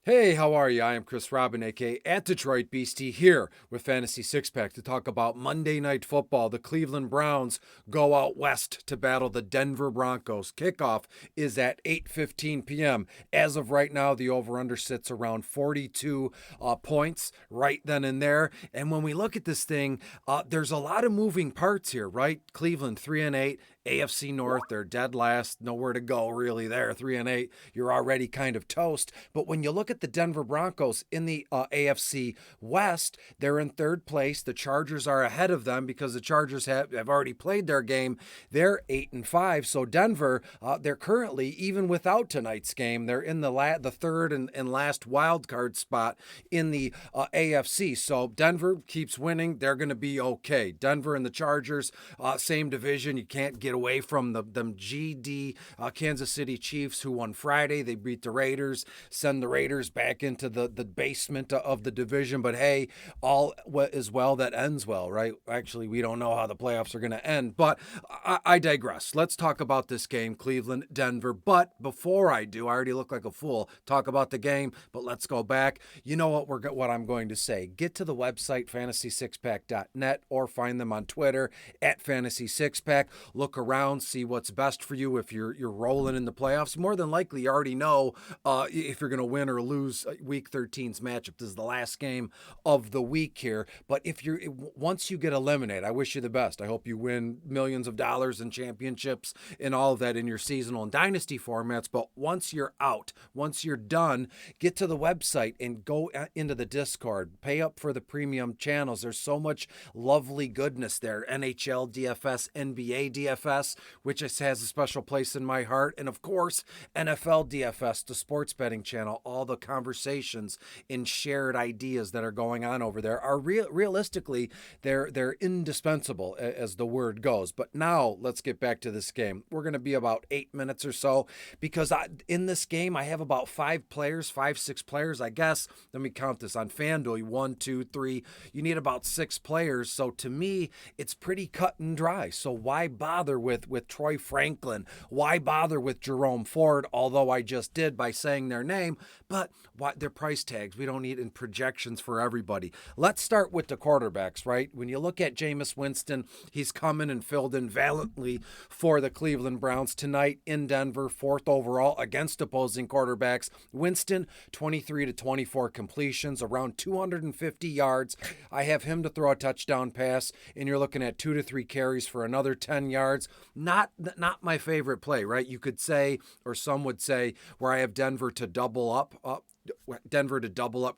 Hey, how are you? I am Chris Robin, aka at Detroit Beastie, here with Fantasy Six Pack to talk about Monday Night Football. The Cleveland Browns go out west to battle the Denver Broncos. Kickoff is at 8:15 p.m. As of right now, the over/under sits around 42 points right then and there. And when we look at this thing, there's a lot of moving parts here, right? Cleveland 3-8. AFC North, they're dead last, nowhere to go really there. 3-8, you're already kind of toast. But when you look at the Denver Broncos in the AFC West, they're in third place. The Chargers are ahead of them because the Chargers have already played their game. They're 8-5. So Denver, they're currently, even without tonight's game, they're in the third and last wild card spot in the AFC. So Denver keeps winning. They're going to be okay. Denver and the Chargers, same division. You can't get away from them GD Kansas City Chiefs, who won Friday. They beat the Raiders, send the Raiders back into the basement of the division. But hey, all is well that ends well, right? Actually, we don't know how the playoffs are going to end, but I digress. Let's talk about this game, Cleveland, Denver. But before I do, I already look like a fool. Talk about the game, but let's go back. You know what I'm going to say. Get to the website, fantasy6pack.net, or find them on Twitter at fantasy6pack. Look around, see what's best for you. If you're rolling in the playoffs, more than likely you already know if you're going to win or lose Week 13's matchup. This is the last game of the week here. But once you get eliminated, I wish you the best. I hope you win millions of dollars in championships and all of that in your seasonal and dynasty formats. But once you're out, once you're done, get to the website and go into the Discord. Pay up for the premium channels. There's so much lovely goodness there. NHL DFS, NBA DFS, which has a special place in my heart. And of course, NFL DFS, the sports betting channel. All the conversations and shared ideas that are going on over there are realistically, they're indispensable as the word goes. But now let's get back to this game. We're going to be about 8 minutes or so because in this game, I have about 6 players, I guess. Let me count this on FanDuel. 1, 2, 3. You need about 6 players. So to me, it's pretty cut and dry. So why bother with Troy Franklin? Why bother with Jerome Ford? Although I just did by saying their name, but their price tags. We don't need in projections for everybody. Let's start with the quarterbacks, right? When you look at Jameis Winston, he's coming and filled in valiantly for the Cleveland Browns tonight in Denver, 4th overall against opposing quarterbacks. Winston, 23 to 24 completions, around 250 yards. I have him to throw a touchdown pass, and you're looking at 2 to 3 carries for another 10 yards. Not my favorite play, right? You could say, or some would say, where I have Denver to double up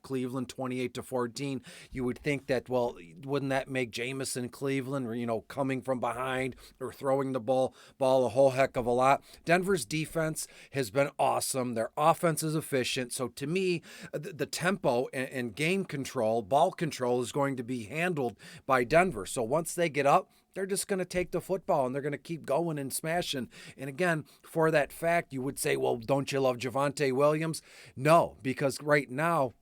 Cleveland 28 to 14. You would think that, well, wouldn't that make Jameis Cleveland, coming from behind or throwing the ball a whole heck of a lot? Denver's defense has been awesome. Their offense is efficient. So to me, the tempo and game control, ball control is going to be handled by Denver. So once they get up, they're just going to take the football and they're going to keep going and smashing. And again, for that fact, you would say, well, don't you love Javonte Williams? No, because right now,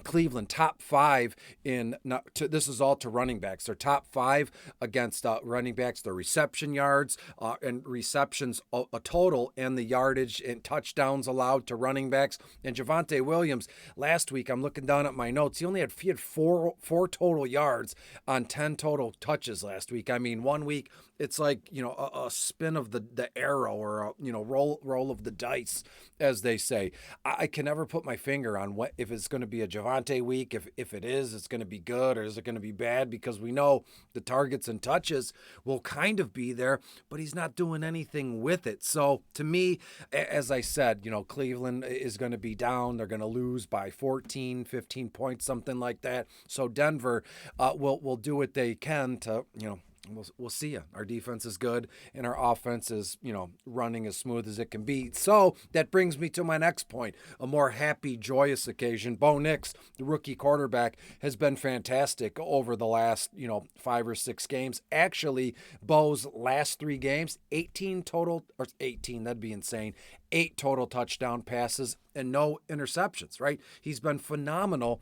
Cleveland top 5 this is all to running backs. They're top 5 against running backs. The reception yards and receptions a total, and the yardage and touchdowns allowed to running backs. And Javonte Williams last week, I'm looking down at my notes. He had 4 total yards on 10 total touches last week. I mean, one week it's like a spin of the arrow, or a roll of the dice, as they say. I can never put my finger on what if it's going to be a Javonte week. If it is, it's going to be good, or is it going to be bad? Because we know the targets and touches will kind of be there, but he's not doing anything with it. So to me, as I said, Cleveland is going to be down. They're going to lose by 14, 15 points, something like that. So Denver will do what they can to, we'll see you. Our defense is good, and our offense is, running as smooth as it can be. So that brings me to my next point, a more happy, joyous occasion. Bo Nix, the rookie quarterback, has been fantastic over the last, 5 or 6 games. Actually, Bo's last 3 games, 18 total, or 18, that'd be insane. 8 total touchdown passes and no interceptions, right? He's been phenomenal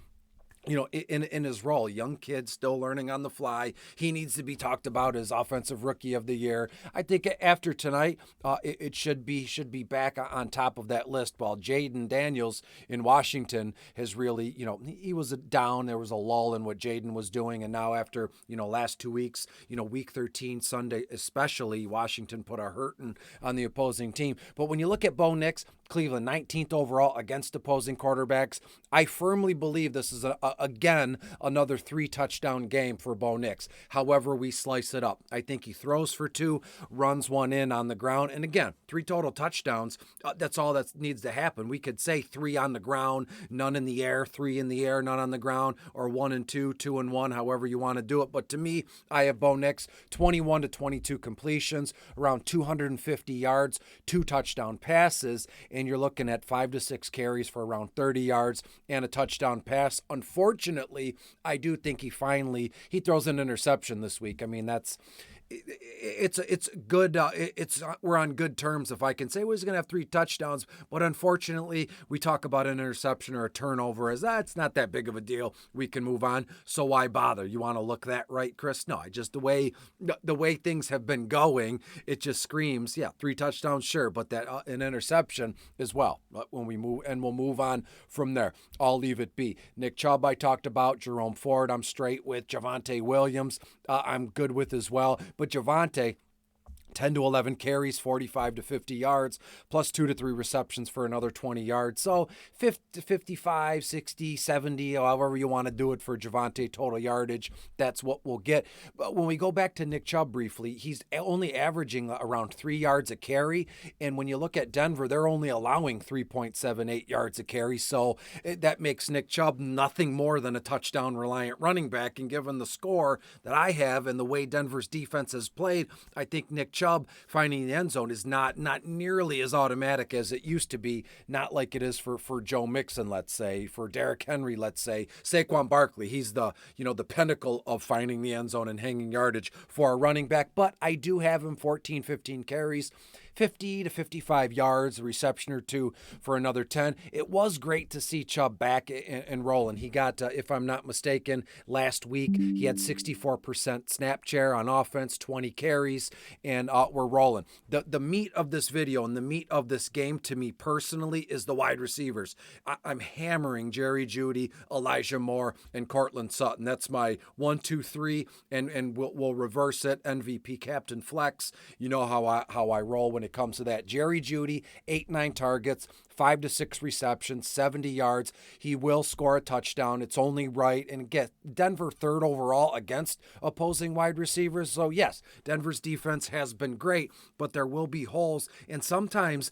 in his role, young kid still learning on the fly. He needs to be talked about as offensive rookie of the year. I think after tonight, it should be back on top of that list. While Jaden Daniels in Washington has really, he was down. There was a lull in what Jaden was doing, and now after last 2 weeks, week 13 Sunday especially, Washington put a hurting on the opposing team. But when you look at Bo Nix, Cleveland 19th overall against opposing quarterbacks. I firmly believe this is again another 3-touchdown game for Bo Nix. However we slice it up, I think he throws for 2, runs 1 in on the ground, and again 3 total touchdowns. That's all that needs to happen. We could say 3 on the ground, none in the air, 3 in the air, none on the ground, or 1 and 2, 2 and 1, however you want to do it. But to me, I have Bo Nix 21 to 22 completions, around 250 yards, 2 touchdown passes, and you're looking at 5 to 6 carries for around 30 yards and a touchdown pass. Unfortunately, I do think he throws an interception this week. I mean, it's good. We're on good terms if I can say he's going to have 3 touchdowns, but unfortunately, we talk about an interception or a turnover as that's not that big of a deal. We can move on. So why bother? You want to look that right, Chris? No, just the way things have been going, it just screams, 3 touchdowns, sure, but that an interception as well. When we move, and we'll move on from there. I'll leave it be. Nick Chubb, I talked about. Jerome Ford, I'm straight with. Javonte Williams, I'm good with as well. But Javonte, 10 to 11 carries, 45 to 50 yards, plus 2 to 3 receptions for another 20 yards. So 50, 55, 60, 70, however you want to do it for Javonte total yardage, that's what we'll get. But when we go back to Nick Chubb briefly, he's only averaging around 3 yards a carry. And when you look at Denver, they're only allowing 3.78 yards a carry. So that makes Nick Chubb nothing more than a touchdown reliant running back. And given the score that I have and the way Denver's defense has played, I think Nick Chubb finding the end zone is not nearly as automatic as it used to be, not like it is for Joe Mixon, let's say, for Derrick Henry, let's say, Saquon Barkley. He's the pinnacle of finding the end zone and hanging yardage for a running back, but I do have him 14, 15 carries, 50 to 55 yards, a reception or 2 for another 10. It was great to see Chubb back and rolling. He got, if I'm not mistaken, last week he had 64% snap share on offense, 20 carries, and we're rolling. The meat of this video and the meat of this game to me personally is the wide receivers. I'm hammering Jerry Jeudy, Elijah Moore, and Cortland Sutton. That's my 1, 2, 3, and we'll reverse it. MVP Captain Flex. You know how I roll when it comes to that. Jerry Jeudy, 8-9 targets, 5 to 6 receptions, 70 yards. He will score a touchdown. It's only right. And get Denver 3rd overall against opposing wide receivers. So yes, Denver's defense has been great, but there will be holes. And sometimes,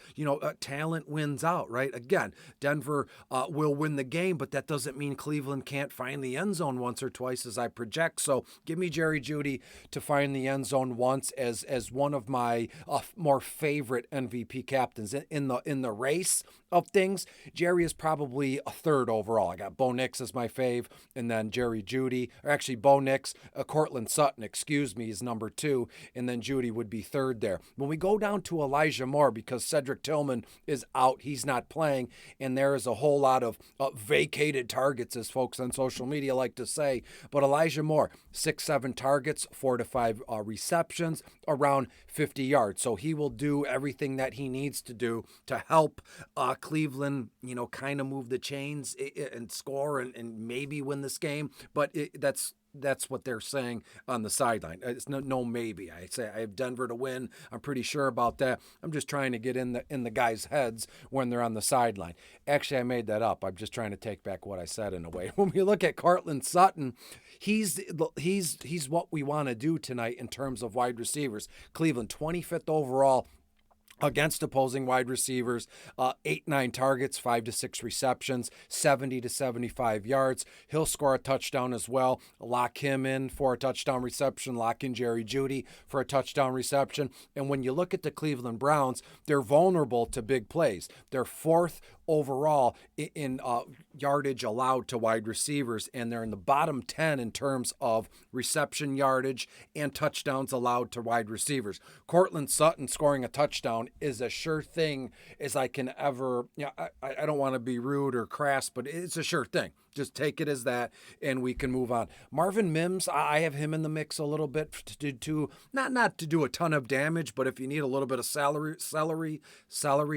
talent wins out, right? Again, Denver will win the game, but that doesn't mean Cleveland can't find the end zone once or twice as I project. So give me Jerry Jeudy to find the end zone once as one of my more favorite MVP captains in the race of things. Jerry is probably a 3rd overall. I got Bo Nix as my fave, and then Jerry Jeudy, or actually Bo Nix, Cortland Sutton, is number 2, and then Jeudy would be 3rd there. When we go down to Elijah Moore, because Cedric Tillman is out, he's not playing, and there is a whole lot of vacated targets, as folks on social media like to say, but Elijah Moore, 6-7 targets, 4 to 5 receptions, around 50 yards. So he will do everything that he needs to do to help Cleveland, kind of move the chains and score and maybe win this game. But that's what they're saying on the sideline. It's no maybe. I say I have Denver to win. I'm pretty sure about that. I'm just trying to get in the guys' heads when they're on the sideline. Actually, I made that up. I'm just trying to take back what I said in a way. When we look at Cortland Sutton, he's what we want to do tonight in terms of wide receivers. Cleveland 25th overall against opposing wide receivers, 8-9 targets, 5 to 6 receptions, 70 to 75 yards. He'll score a touchdown as well. Lock him in for a touchdown reception. Lock in Jerry Jeudy for a touchdown reception. And when you look at the Cleveland Browns, they're vulnerable to big plays. They're 4th overall in yardage allowed to wide receivers, and they're in the bottom 10 in terms of reception yardage and touchdowns allowed to wide receivers. Cortland Sutton scoring a touchdown is a sure thing as I can ever, I don't want to be rude or crass, but it's a sure thing. Just take it as that, and we can move on. Marvin Mims, I have him in the mix a little bit to not to do a ton of damage, but if you need a little bit of celery,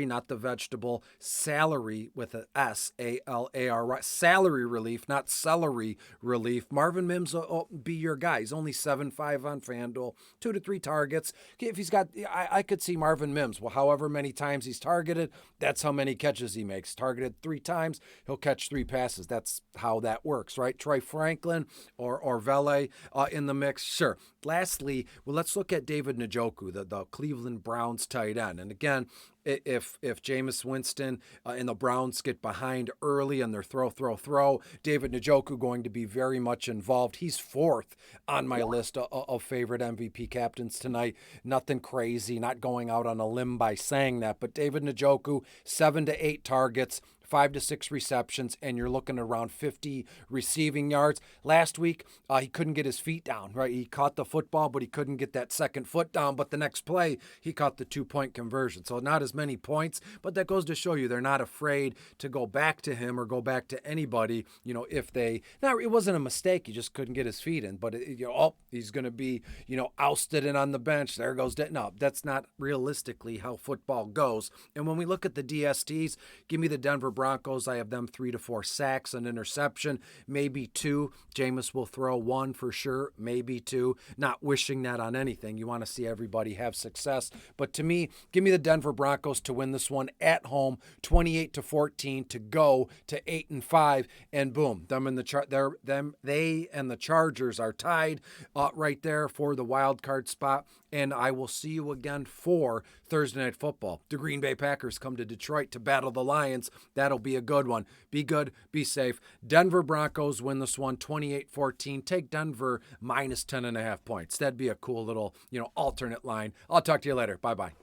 not the vegetable, salary with a SALARY, salary relief, not celery relief. Marvin Mims will be your guy. He's only 7.5 on FanDuel, 2 to 3 targets. If he's got, I could see Marvin Mims. Well, however many times he's targeted, that's how many catches he makes. Targeted 3 times, he'll catch 3 passes. That's how that works, right? Troy Franklin or Vele in the mix, sure. Lastly, well, let's look at David Njoku, the Cleveland Browns tight end. And again, if Jameis Winston and the Browns get behind early and they're throw, David Njoku going to be very much involved. He's 4th on my list of favorite MVP captains tonight. Nothing crazy, not going out on a limb by saying that, but David Njoku, 7 to 8 targets, 5 to 6 receptions, and you're looking around 50 receiving yards. Last week, he couldn't get his feet down, right? He caught the football, but he couldn't get that second foot down. But the next play, he caught the 2-point conversion. So not as many points, but that goes to show you they're not afraid to go back to him or go back to anybody, if they, now it wasn't a mistake. He just couldn't get his feet in, but he's going to be, ousted and on the bench. There goes that. No, that's not realistically how football goes. And when we look at the DSTs, give me the Denver Broncos. I have them 3 to 4 sacks, an interception, maybe 2. Jameis will throw 1 for sure, maybe 2. Not wishing that on anything. You want to see everybody have success. But to me, give me the Denver Broncos to win this one at home, 28-14 to go to 8-5, and boom, they and the Chargers are tied right there for the wild card spot. And I will see you again for Thursday Night Football. The Green Bay Packers come to Detroit to battle the Lions. That'll be a good one. Be good, be safe. Denver Broncos win this one 28-14. Take Denver minus 10.5 points. That'd be a cool little, alternate line. I'll talk to you later. Bye-bye.